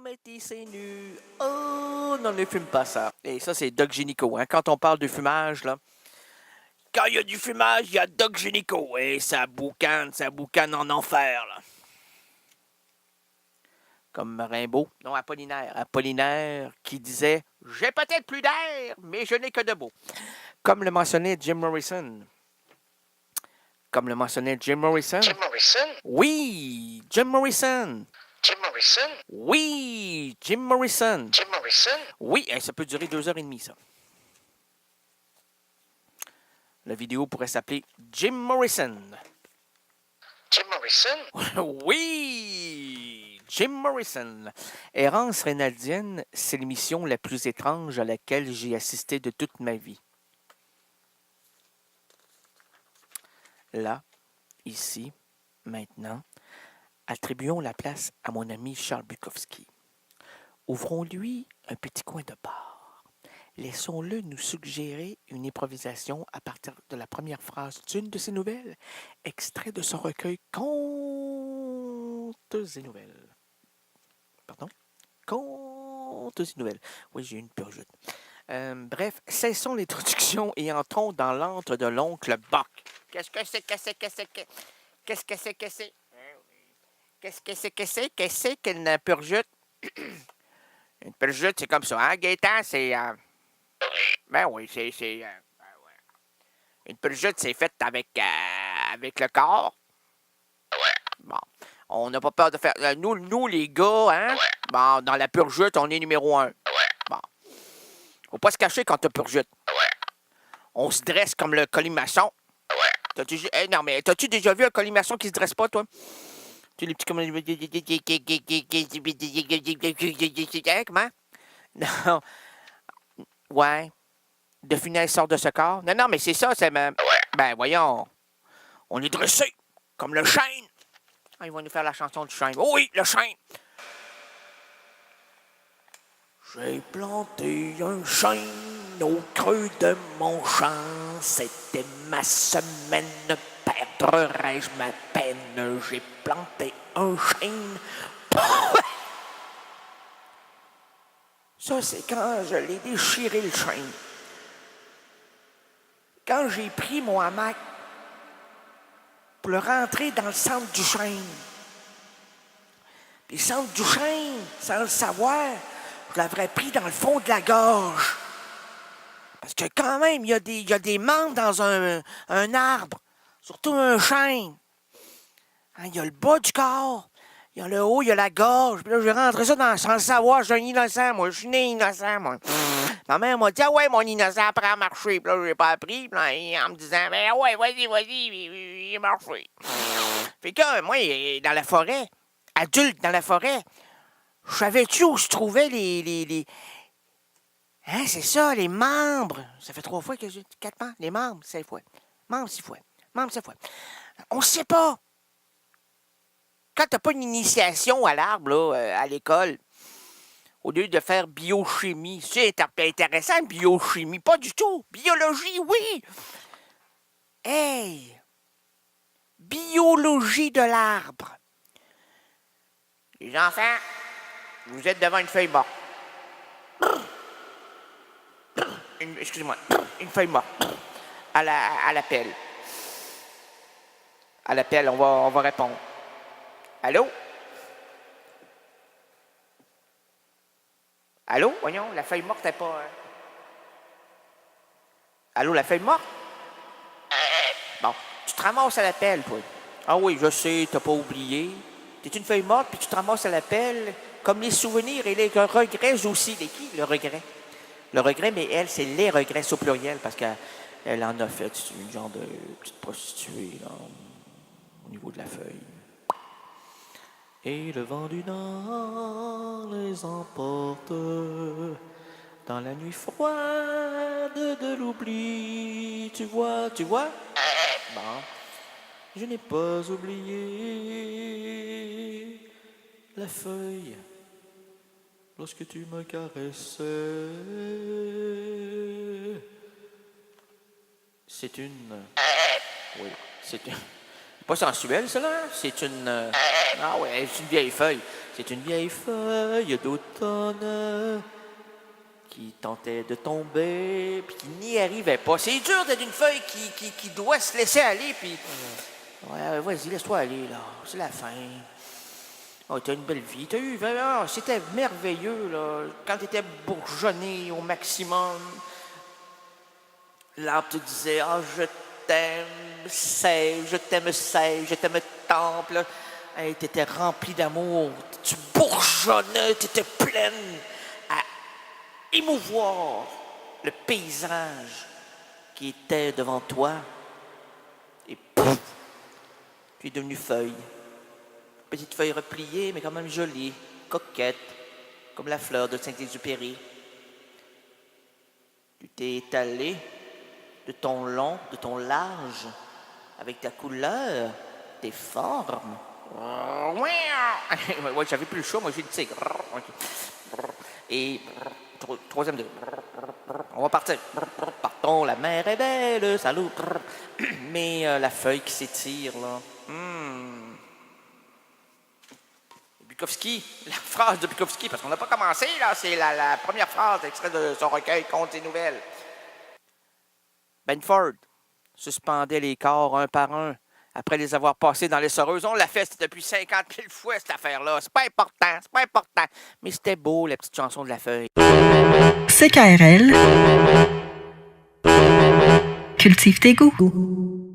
m'a mis ses nus. Oh, non, ne fume pas ça. Et ça, c'est Doc Gynéco. Hein? Quand on parle de fumage, là, quand il y a du fumage, il y a Doc Gynéco. Et ça boucane en enfer, là. Comme Rimbaud. Non, Apollinaire. Apollinaire qui disait « J'ai peut-être plus d'air, mais je n'ai que de beau. » Comme le mentionnait Jim Morrison. Comme le mentionnait Jim Morrison. Jim Morrison? Oui, Jim Morrison. Jim Morrison? Oui, Jim Morrison. Jim Morrison? Oui, ça peut durer 2h30, ça. La vidéo pourrait s'appeler Jim Morrison. Jim Morrison? Oui, Jim Morrison. Errance rénaldienne, c'est l'émission la plus étrange à laquelle j'ai assisté de toute ma vie. Là, ici, maintenant, attribuons la place à mon ami Charles Bukowski. Ouvrons-lui un petit coin de bar. Laissons-le nous suggérer une improvisation à partir de la première phrase d'une de ses nouvelles, extrait de son recueil Contes et nouvelles. Pardon? Contes et nouvelles. Oui, j'ai une purgute. Bref, cessons l'introduction et entrons dans l'antre de l'oncle Buck. Qu'est-ce que c'est qu'une purgute? Une purgute, c'est comme ça, hein, Gaétan? C'est... Ben oui, c'est une purgute, c'est faite avec le corps. Bon, on n'a pas peur de faire... Nous, les gars, hein? Bon, dans la purgute, on est numéro 1. Bon, faut pas se cacher quand t'as purgute. On se dresse comme le colimaçon. Non, mais t'as-tu déjà vu un colimaçon qui se dresse pas, toi? Tu sais, les petits comme... Comment? Non. Ouais. De funeste sort de ce corps. Non, mais c'est ça, c'est... Ben, voyons. On est dressé, comme le chêne. Ah, ils vont nous faire la chanson du chêne. Oh oui, le chêne. J'ai planté un chêne au creux de mon champ. C'était ma semaine. Perdrais-je ma peine? J'ai planté un chêne. Ça, c'est quand je l'ai déchiré, le chêne. Quand j'ai pris mon hamac pour le rentrer dans le centre du chêne. Puis le centre du chêne, sans le savoir, je l'avais pris dans le fond de la gorge. Parce que quand même, il y a des membres dans un arbre, surtout un chêne. Hein, il y a le bas du corps, il y a le haut, il y a la gorge. Puis là, j'ai rentré ça sans le savoir. Je suis un innocent, moi. Je suis né innocent, moi. Ma mère m'a dit, ah ouais, mon innocent apprend à marcher. Puis là, je l'ai pas appris. Puis là, en me disant, ben ouais, vas-y, il marche. Fait que, moi, dans la forêt, adulte dans la forêt, je savais-tu où se trouvaient les... Hein, c'est ça, les membres. Ça fait 3 fois que j'ai... 4 membres. Les membres, 5 fois. Membres, 6 fois. Membres, 7 fois. On sait pas. Quand t'as pas une initiation à l'arbre, là, à l'école, au lieu de faire biochimie, c'est intéressant, biochimie. Pas du tout. Biologie, oui. Hey! Biologie de l'arbre. Les enfants, vous êtes devant une feuille morte. Excusez-moi, une feuille morte. À la pelle. À la pelle, on va répondre. Allô? Allô? Voyons, la feuille morte n'est pas... Allô, la feuille morte? Bon, tu te ramasses à la pelle, toi. Ah oui, je sais, t'as pas oublié. T'es une feuille morte, puis tu te ramasses à la pelle, comme les souvenirs et les regrets aussi. Les qui, le regret? Le regret, mais elle, c'est les regrets, c'est au pluriel, parce qu'elle en a fait une genre de petite prostituée, là, au niveau de la feuille. Et le vent du nord les emporte dans la nuit froide de l'oubli. Tu vois? Bon. Je n'ai pas oublié la feuille lorsque tu me caressais. C'est une... Oui, c'est une... Pas sensuel, ça, là. C'est une... Ah ouais, c'est une vieille feuille. C'est une vieille feuille d'automne qui tentait de tomber, puis qui n'y arrivait pas. C'est dur d'être une feuille qui doit se laisser aller, puis... Ouais, vas-y, laisse-toi aller, là. C'est la fin. Oh, t'as une belle vie. T'as eu... Ah, c'était merveilleux, là. Quand t'étais bourgeonné au maximum, l'arbre te disait « Ah, je t'aime, sèche, je t'aime sèche, je t'aime temple. » Hey, t'étais rempli d'amour. Tu bourgeonnais, t'étais pleine à émouvoir le paysage qui était devant toi. Et pouf, tu es devenue feuille. Petite feuille repliée, mais quand même jolie, coquette, comme la fleur de Saint-Exupéry. Tu t'es étalé de ton long, de ton large, avec ta couleur, tes formes. Ouais, j'avais plus le choix, moi j'ai le tigre. Et troisième de... On va partir. Partons, la mer est belle, salut. Mais la feuille qui s'étire, là. Bukowski, la phrase de Bukowski, parce qu'on n'a pas commencé, là, c'est la première phrase extrait de son recueil Contes et nouvelles. Benford suspendait les corps un par un après les avoir passés dans les soreuses. On l'a fait depuis 50 000 fois, cette affaire-là. C'est pas important. Mais c'était beau, la petite chanson de la feuille. CKRL. Cultive tes goûts.